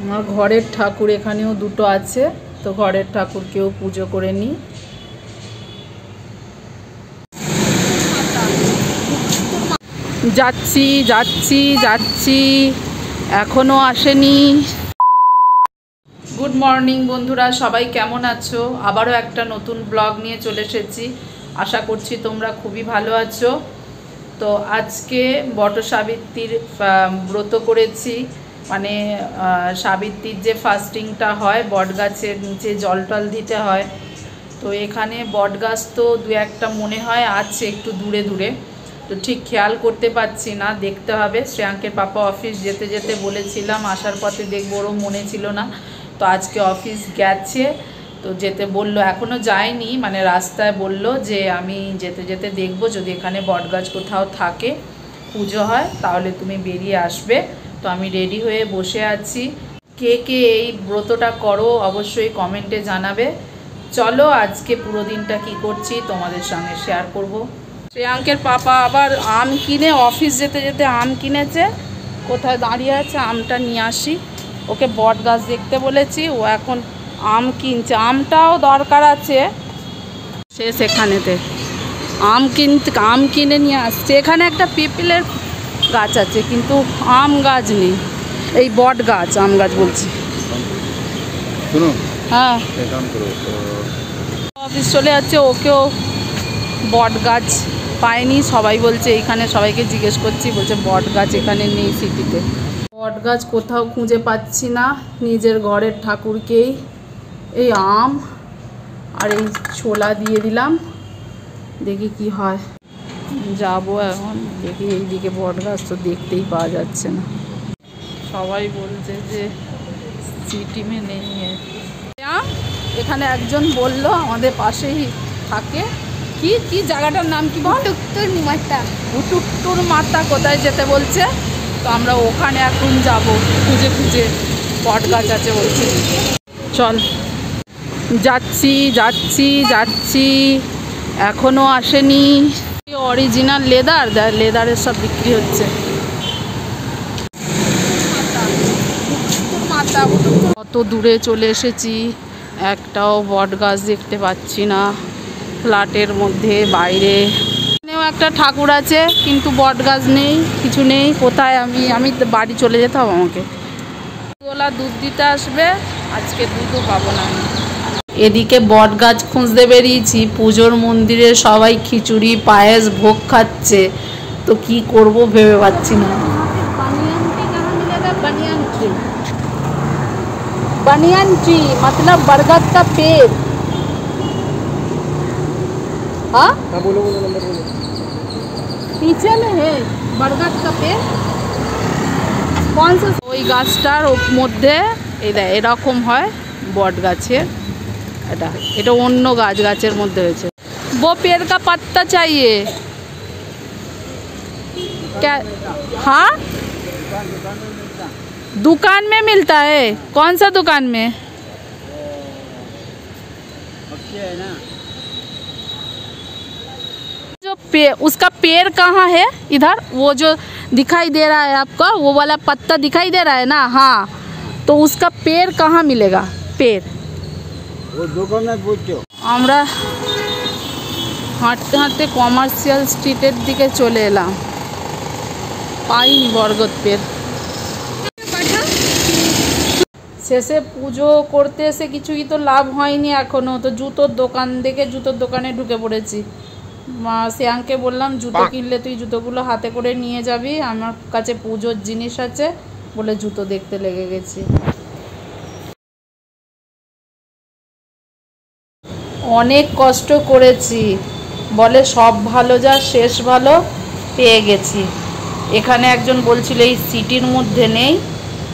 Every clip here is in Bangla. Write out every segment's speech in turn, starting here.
আমার ঘরের ঠাকুর এখানেও দুটো আছে, তো ঘরের ঠাকুরকেও পুজো করে নিই। যাচ্ছি যাচ্ছি যাচ্ছি, এখনো আসেনি। গুড মর্নিং বন্ধুরা, সবাই কেমন আছো? আবারও একটা নতুন ব্লগ নিয়ে চলে এসেছি। আশা করছি তোমরা খুবই ভালো আছো। তো আজকে বট সাবিত্রীর ব্রত করেছি, মানে সাবিত্রীর যে ফাস্টিংটা হয়, বট গাছের নিচে জল টল দিতে হয়। তো এখানে বট গাছ তো দু একটা মনে হয় আছে একটু দূরে দূরে, তো ঠিক খেয়াল করতে পারছি না, দেখতে হবে। শ্রেয়াঙ্কের পাপা অফিস যেতে যেতে বলেছিলাম, আসার পথে দেখবো, ওরও মনে ছিল না। তো আজকে অফিস গেছে, তো যেতে বললো, এখনও যায়নি, মানে রাস্তায় বললো যে আমি যেতে যেতে দেখবো, যদি এখানে বটগাছ কোথাও থাকে, পুজো হয়, তাহলে তুমি বেরিয়ে আসবে। তো আমি রেডি হয়ে বসে আছি। কে কে এই ব্রতটা করো অবশ্যই কমেন্টে জানাবে। চলো আজকে পুরো দিনটা কি করছি তোমাদের সঙ্গে শেয়ার করব। শ্রেয়াঙ্কের পাপা আবার আম কিনে, অফিস যেতে যেতে আম কিনেছে, কোথায় দাঁড়িয়ে আছে, আমটা নিয়ে আসি। ওকে বট গাছ দেখতে বলেছি, ও এখন আম কিনছে। আমটাও দরকার আছে, সে সেখানেতে আম কিনে নিয়ে আসছে। এখানে একটা পিপলের গাছ আছে, কিন্তু আম গাছ নেই, এই বট গাছ, আম গাছ বলছি। হ্যাঁ, অফিস চলে যাচ্ছে, ওকেও বট গাছ পায়নি। সবাই বলছে, এইখানে সবাইকে জিজ্ঞেস করছি, বলছে বট গাছ এখানে নেই সিটিতে। বট গাছ কোথাও খুঁজে পাচ্ছি না। নিজের ঘরের ঠাকুরকেই এই আম আর এই ছোলা দিয়ে দিলাম, দেখি কি হয়। যাবো এখন, দেখি এইদিকে বট গাছ তো দেখতেই পাওয়া যাচ্ছে না। সবাই বলছে যে সিটি মে নেই। এখানে একজন বলল, আমাদের পাশেই থাকে, কি কি জায়গাটার নাম কি বল? ভুটুকটুর মাতা কোথায় যেতে বলছে, তো আমরা ওখানে এখন যাব, খুঁজে খুঁজে বট গাছ আছে বলছে। চল, যাচ্ছি যাচ্ছি যাচ্ছি, এখনও আসেনি। অরিজিনাল লেদার, লেদারের সব বিক্রি হচ্ছে। কত দূরে চলে এসেছি, একটাও বট গাছ দেখতে পাচ্ছি না। ফ্ল্যাটের মধ্যে বাইরে একটা ঠাকুর আছে, কিন্তু বট গাছ নেই, কিছু নেই। কোথায় আমি বাড়ি চলে যেতে হবে আমাকে। ওলা দুধ দিতে আসবে, আজকে দুধও পাবো না। এদিকে বট গাছ খুঁজতে বেরিয়েছি, পুজোর মন্দিরে সবাই খিচুড়ি পায়েস ভোগ খাচ্ছে, তো কি করব ভেবে পাচ্ছি না। बनियान ट्री मतलब बरगद का पेड़। हाँ, बोलो नंबर बोलो। पीछे में है बरगद का पेड़। कौन सा? ওই গাছটার মধ্যে এরকম হয় বট গাছের, এটা অন্য গাছের মধ্যে হয়েছে। वो पेड़ का पत्ता चाहिए क्या? हाँ, दुकान में मिलता है। कौन सा दुकान में? जो उसका पेड़ कहाँ है? इधर वो जो दिखाई दे रहा है आपको, वो वाला पत्ता दिखाई दे रहा है ना? हाँ, तो उसका पेड़ कहाँ मिलेगा? पेड़ वो दुकान में पूछो। আমরা হাঁটতে হাঁটতে কমার্শিয়াল স্ট্রিটের দিকে চলে এলাম, পাইনি বরগদ পেড়। শেষে পুজো করতে এসে কিছুই তো লাভ হয়নি এখনও, তো জুতোর দোকান দেখে জুতোর দোকানে ঢুকে পড়েছি। শ্রেয়াঙ্ককে বললাম, জুতো কিনলে তুই জুতোগুলো হাতে করে নিয়ে যাবি, আমার কাছে পুজোর জিনিস আছে বলে জুতো দেখতে লেগে গেছি। অনেক কষ্ট করেছি, বলে সব ভালো যা শেষ ভালো, পেয়ে গেছি। এখানে একজন বলছিল এই সিটির মধ্যে নেই,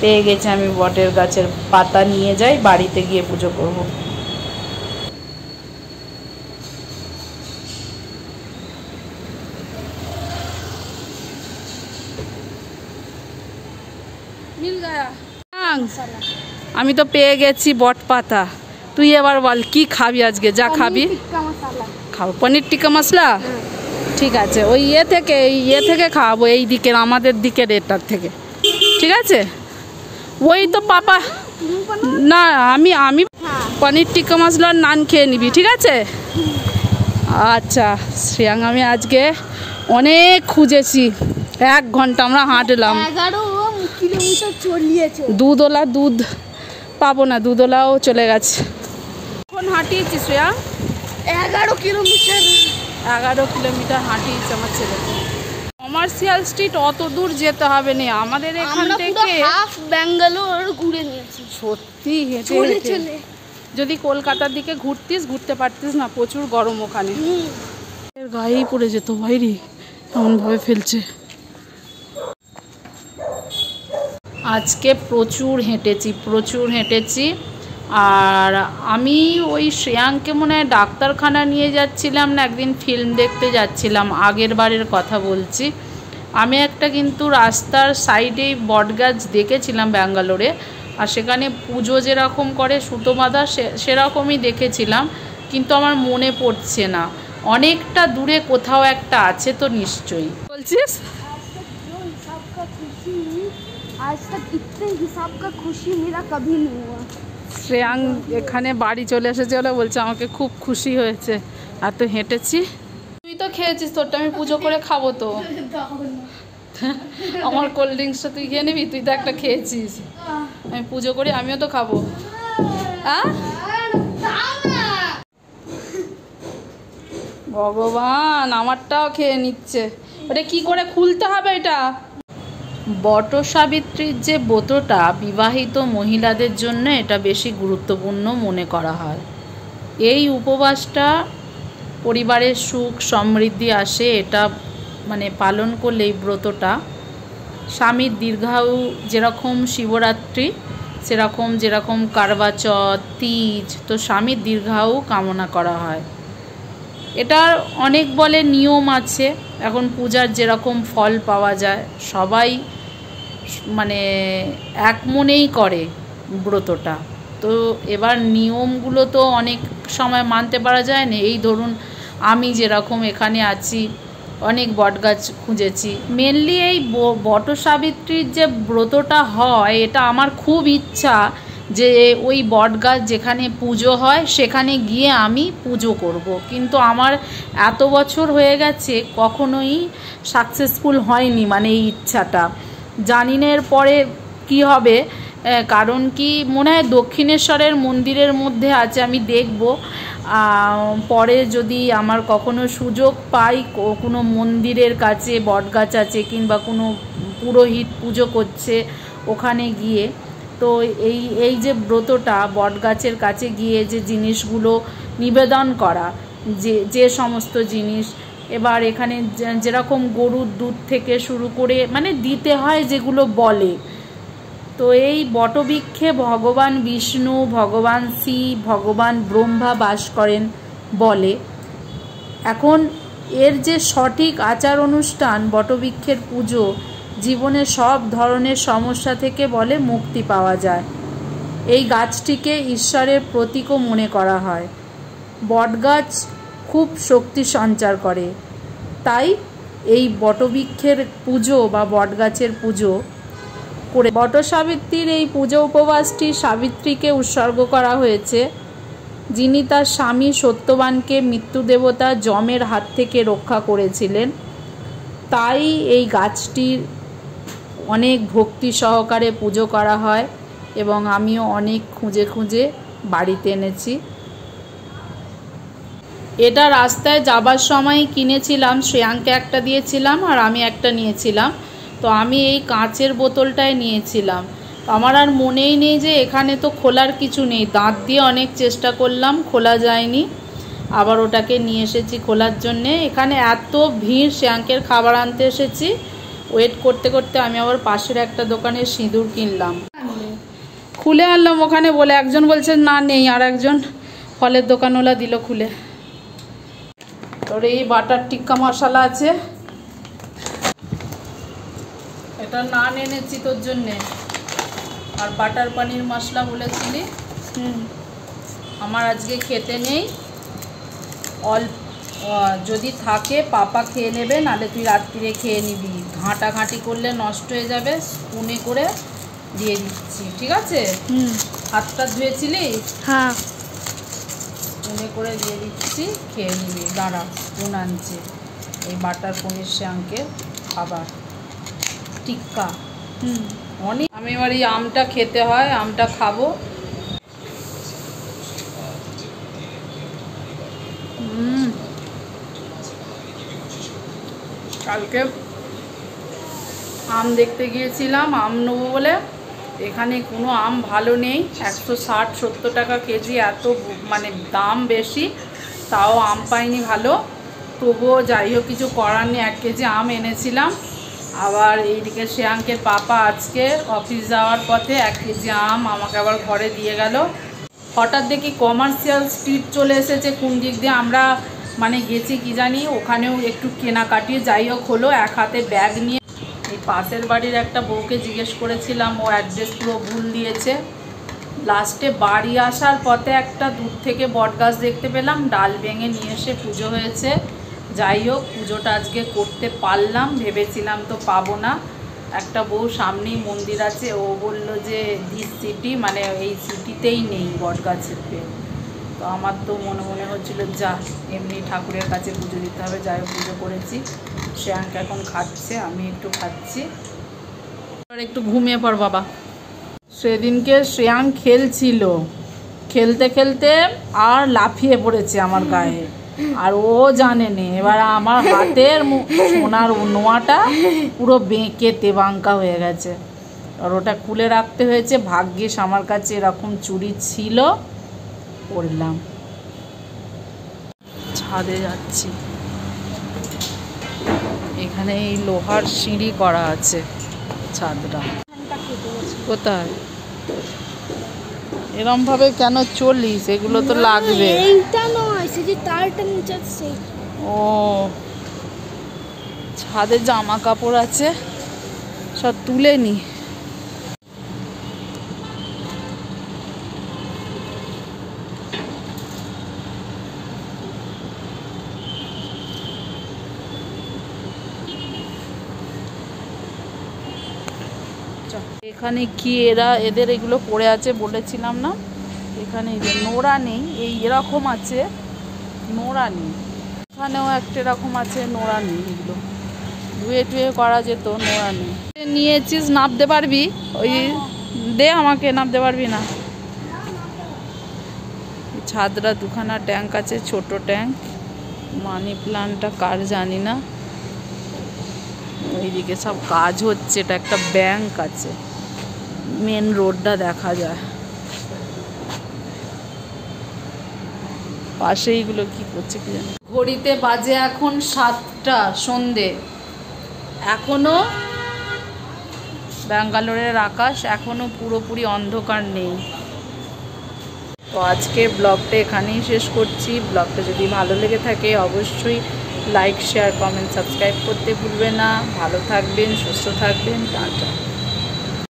পেয়ে গেছে। আমি বটের গাছের পাতা নিয়ে যাই, বাড়িতে গিয়ে পুজো করব। মিল গায়া। আমি তো পেয়ে গেছি বট পাতা। তুই এবার বল কি খাবি আজকে, যা খাবি খাও। পনির টিক্কা মশলা, ঠিক আছে। ওই ইয়ে থেকে খাওয়াবো, এই দিকের আমাদের দিকের এটার থেকে, ঠিক আছে। वही तो पापा ना আমি पनीर टिक्का मसला और नान খেয়ে নিবি ঠিক আছে আচ্ছা শ্রেয়াং আমি আজকে অনেক খুঁজেছি 1 ঘন্টা আমরা হাঁটলাম 11 কিলোমিটার চলিয়েছে দুধওয়ালা দুধ পাবো না দুধওয়ালাও চলে গেছে কোন হাঁটিয়েছি শ্রেয়াং 11 কিলোমিটার হাঁটিয়েছে আমার ছেলে কমার্শিয়াল স্ট্রিট অত দূর যেতে হবে না আমাদের এখান থেকে হাফ ব্যাঙ্গালোর ঘুরে নিয়েছি সত্যি হেঁটে হেঁটে যদি কলকাতার দিকে ঘুরতে পারতিস না প্রচুর গরম ওখানে এর গায়েই পড়ে যেত বাইরে এমনভাবে ফেলছে আজকে প্রচুর হেঁটেছি আর আমি ওই শ্রেয়াংকে মনে হয় ডাক্তারখানা নিয়ে যাচ্ছিলাম না একদিন ফিল্ম দেখতে যাচ্ছিলাম আগের বারের কথা বলছি আমি একটা কিন্তু রাস্তার সাইডেই বটগাছ দেখেছিলাম ব্যাঙ্গালোরে আর সেখানে পুজো যেরকম করে সুতো বাঁধা সেরকমই দেখেছিলাম কিন্তু আমার মনে পড়ছে না অনেকটা দূরে কোথাও একটা আছে তো নিশ্চয়ই বলছিস आज तक इतने हिसाब का खुशी मेरा कभी नहीं हुआ শ্রেয়াং এখানে বাড়ি চলে এসেছে বলে বলছে আমাকে খুব খুশি হয়েছে এত হেঁটেছি তুই তো খেয়েছিস তোরটা আমি পুজো করে খাবো তো আমার কোল্ড ড্রিঙ্কসটা তুই খেয়ে নিবি তুই তো একটা খেয়েছিস আমি পুজো করি আমিও তো খাবো ভগবান আমারটাও খেয়ে নিচ্ছে ওটা কি করে খুলতে হবে এটা বটসাবিত্রীর যে ব্রতটা বিবাহিত মহিলাদের জন্য এটা বেশি গুরুত্বপূর্ণ মনে করা হয় এই উপবাসটা পরিবারের সুখ সমৃদ্ধি আসে এটা মানে পালন করলে এই ব্রতটা স্বামীর দীর্ঘায়ু যেরকম শিবরাত্রি সেরকম যেরকম কারবাচত তিজ তো স্বামীর দীর্ঘায়ু কামনা করা হয় এটার অনেক বলে নিয়ম আছে এখন পূজার যেরকম ফল পাওয়া যায় সবাই মানে এক মনেই করে ব্রতটা তো এবার নিয়মগুলো তো অনেক সময় মানতে পারা যায় না এই ধরুন আমি যেরকম এখানে আছি অনেক বটগাছ খুঁজেছি মেনলি এই বটসাবিত্রীর যে ব্রতটা হয় এটা আমার খুব ইচ্ছা যে ওই বটগাছ যেখানে পুজো হয় সেখানে গিয়ে আমি পুজো করব কিন্তু আমার এত বছর হয়ে গেছে কখনোই সাকসেসফুল হয়নি মানে এই ইচ্ছাটা জানি না এর পরে কী হবে কারণ কি মনে হয় দক্ষিণেশ্বরের মন্দিরের মধ্যে আছে আমি দেখব পরে যদি আমার কখনো সুযোগ পাই কোনো মন্দিরের কাছে বটগাছ আছে কিংবা কোনো পুরোহিত পুজো করছে ওখানে গিয়ে তো এই যে ব্রতটা বটগাছের কাছে গিয়ে যে জিনিসগুলো নিবেদন করা যে সমস্ত জিনিস এবার এখানে যেরকম গরুর দুধ থেকে শুরু করে মানে দিতে হয় যেগুলো বলে তো এই বটবৃক্ষে ভগবান বিষ্ণু ভগবান শিব ভগবান ব্রহ্মা বাস করেন বলে এখন এর যে সঠিক আচার অনুষ্ঠান বটবৃক্ষের পুজো জীবনে সব ধরনের সমস্যা থেকে বলে মুক্তি পাওয়া যায় এই গাছটিকে ঈশ্বরের প্রতীকও মনে করা হয় বটগাছ খুব শক্তি সঞ্চার করে তাই এই বটবৃক্ষের পুজো বা বটগাছের পুজো করে বটসাবিত্রীর এই পুজো উপবাসটি সাবিত্রীকে উৎসর্গ করা হয়েছে যিনি তার স্বামী সত্যবানকে মৃত্যু দেবতা যমের হাত থেকে রক্ষা করেছিলেন তাই এই গাছটির অনেক ভক্তি সহকারে পুজো করা হয় এবং আমিও অনেক খুঁজে বাড়িতে এনেছি এটা রাস্তায় যাবার সময় কিনেছিলাম শ্রেয়াংকে একটা দিয়েছিলাম আর আমি একটা নিয়েছিলাম তো আমি এই কাঁচের বোতলটায় নিয়েছিলাম আমার আর মনেই নেই যে এখানে তো খোলার কিছু নেই দাঁত দিয়ে অনেক চেষ্টা করলাম খোলা যায়নি আবার ওটাকে নিয়ে এসেছি খোলার জন্যে এখানে এত ভিড় শ্রেয়াংকের খাবার আনতে এসেছি ওয়েট করতে করতে আমি আবার পাশের একটা দোকানে সিঁদুর কিনলাম খুলে আনলাম ওখানে বলে একজন বলছে না নেই আর একজন ফলের দোকানওয়ালা দিল খুলে তোর এই বাটার টিক্কা মশলা আছে এটা নান এনেছি তোর জন্যে আর বাটার পনির মশলা বলেছিলি আমার আজকে খেতে নেই অল্প যদি থাকে পাপা খেয়ে নেবে নাহলে তুই রাত্রিরে খেয়ে নিবি ঘাঁটাঘাঁটি করলে নষ্ট হয়ে যাবে স্পুনে করে দিয়ে দিচ্ছি, ঠিক আছে? হাতটা ধুয়েছিলি? हाँ স্পুনে করে দিয়ে দিচ্ছি, খেয়ে নিবি। দাঁড়া, স্পুন আনছে। এই বাটার পনির শ্যাঙ্কে খাবার টিক্কা অনেক। আমি এবার এই আমটা খেতে হয়, আমটা খাবো। কালকে আম দেখতে গিয়েছিলাম, আম নেবো বলে। এখানে কোনো আম ভালো নেই, 160-170 টাকা কেজি, এত মানে দাম বেশি, তাও আম পাইনি ভালো। তবুও যাই হোক, কিছু করার নেই, 1 কেজি আম এনেছিলাম। আবার এইদিকে শ্রেয়াঙ্কের পাপা আজকে অফিস যাওয়ার পথে 1 কেজি আম আমাকে আবার ঘরে দিয়ে গেল। হঠাৎ দেখি কমার্শিয়াল স্ট্রিট চলে এসেছে, কোন দিক দিয়ে আমরা মানে গেছি কি জানি, ওখানেও একটু কেনাকাটি যাই হোক হলো। এক হাতে ব্যাগ নিয়ে এই পাশের বাড়ির একটা বউকে জিজ্ঞেস করেছিলাম, ও অ্যাড্রেস পুরো ভুল দিয়েছে। লাস্টে বাড়ি আসার পথে একটা দূর থেকে বটগাছ দেখতে পেলাম, ডাল ভেঙে নিয়ে এসে পুজো হয়েছে। যাই হোক, পুজোটা আজকে করতে পারলাম, ভেবেছিলাম তো পাবো না। একটা বউ সামনেই মন্দির আছে, ও বলল যে দিস সিটি, মানে এই সিটিতেই নেই বটগাছের পেয়ে। তো আমার তো মনে মনে হচ্ছিল যা এমনি ঠাকুরের কাছে পুজো দিতে হবে। যাই হোক, পুজো করেছি। শ্রেয়াঙ্ক এখন খাচ্ছে, আমি একটু খাচ্ছি। এবার একটু ঘুমিয়ে পড় বাবা। সেদিনকে শ্রেয়াঙ্ক খেলছিল, খেলতে খেলতে আর লাফিয়ে পড়েছে আমার গায়ে, আর ও জানে নে। এবার আমার হাতের সোনার নোয়াটা পুরো বেঁকে তেবাঙ্কা হয়ে গেছে, আর ওটা খুলে রাখতে হয়েছে। ভাগ্যিস আমার কাছে এরকম চুড়ি ছিল, পরলাম। ছাদে যাচ্ছি, এখানে এই লোহার সিঁড়ি করা আছে ছাদটা। কোথায় এরম ভাবে কেন চলিস? এগুলো তো লাগবে। এইটা নয়, সে যে তারটা নিচে আছে। ও, ছাদে জামা কাপড় আছে, সব তুলে নি। এখানে কি এদের এগুলো পড়ে আছে বলেছিলাম না? এখানে এই যে নোড়া নেই, এই এরকম আছে, নোড়া নেই। এখানেও একটা এরকম আছে, নোড়া নেই। এগুলো ধুয়ে টুয়ে করা যেত, নোড়া নেই। নিয়েছিস, নাপতে পারবি? ওই দে আমাকে, নাপতে পারবি না? ছাদরা দুখানা ট্যাঙ্ক আছে, ছোট ট্যাঙ্ক। মানি প্লান্টটা কার জানি না। ওইদিকে সব কাজ হচ্ছে, এটা একটা ব্যাংক আছে, মেন রোডটা দেখা যায়। পাশে এইগুলো কি করছে কি জানি। ঘড়িতে বাজে এখন 7টা সন্ধে, এখনো ব্যাঙ্গালোরের আকাশ এখনো পুরোপুরি অন্ধকার নেই। তো আজকে ব্লগটা এখানেই শেষ করছি। ব্লগটা যদি ভালো লেগে থাকে অবশ্যই লাইক, শেয়ার, কমেন্ট, সাবস্ক্রাইব করতে ভুলবে না। ভালো থাকবেন, সুস্থ থাকবেন, টাটা।